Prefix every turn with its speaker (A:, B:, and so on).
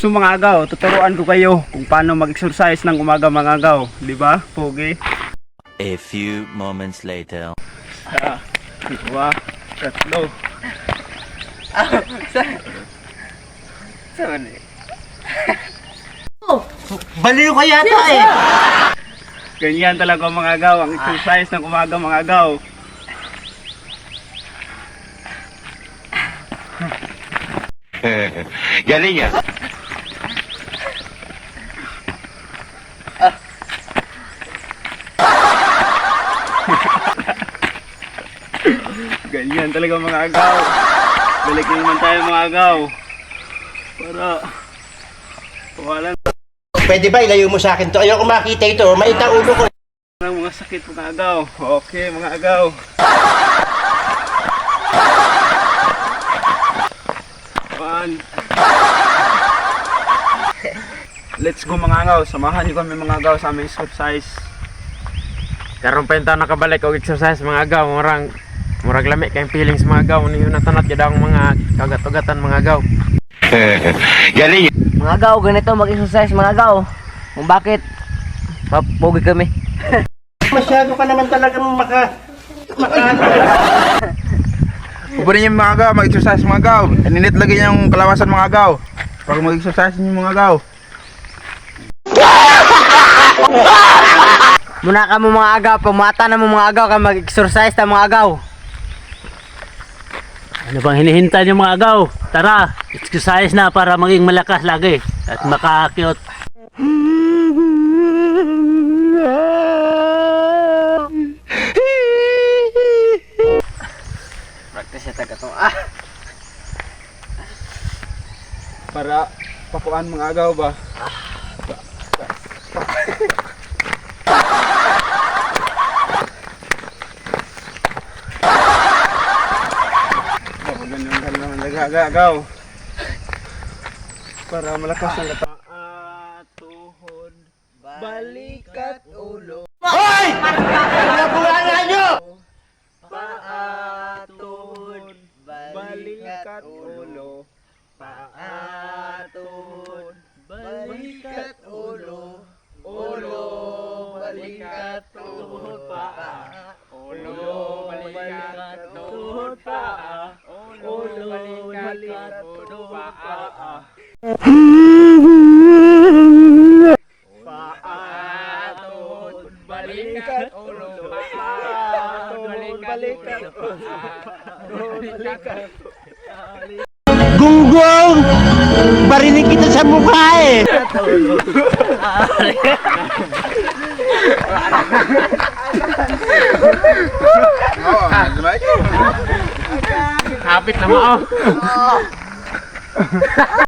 A: So mga agaw, tuturuan ko kayo kung paano mag-exercise ng umaga mga agaw, di ba? Pogi.
B: A few moments later.
A: Isa, dalawa, tatlo.
C: Saan eh? Baliw ka yata eh.
A: Ganyan talaga mga agaw, ang exercise ng umaga mga agaw.
D: Galing yan.
A: Ganyan talaga mga agaw. Balikin naman tayo mga agaw. Para walang
C: Pwede ba ilayo mo sa akin to? Ayoko makita ito. Maita ulo ko.
A: mga sakit mga agaw. Okay mga agaw. One. Let's go mga agaw. Samahan niyo kami mga agaw sa aming exercise.
E: Karon pa yung taon nakabalik og exercise mga agaw, murag lami kayong feelings mga agaw, niyo natanat gyud ang mga kagat-ugatan mga agaw.
D: Galing yan.
F: Mga agaw, ganito mag-exercise mga agaw. Kung bakit mapugi kami.
C: Masyado ka naman talagang maka...
G: Pwede niyo mga agaw, mag-exercise mga agaw. Ininit lagi yung kalawasan mga agaw. Pag mag-exercise niyo mga agaw.
F: Muna ka mo mga agaw, pag mata na mo mga agaw, ka mag-exercise ta mga agaw.
H: Ano bang hinihintay niyo mga agaw? Tara, exercise na para maging malakas lagi at makakyot.
F: Practice ya taga to.
A: Para pakuan mga agaw ba? Ganun naman nagagaw. Para malakas ang lata. Tuhod, balikat ulo.
C: Hoy! Nabuhala nyo!
A: Paa, tuhod, balikat ulo. Paa, tuhod, balikat ulo. Ulo, balikat, tuhod, paa. Ulo, balikat, tuhod, paa. Ulo, balikat, tuhod, paa. Paa, tuhod, balikat, ulo, paa. Tuhod, balikat, tuhod, balikat.
C: Gunggong! Barinig kita sa mukha eh!
E: Kapit na mo.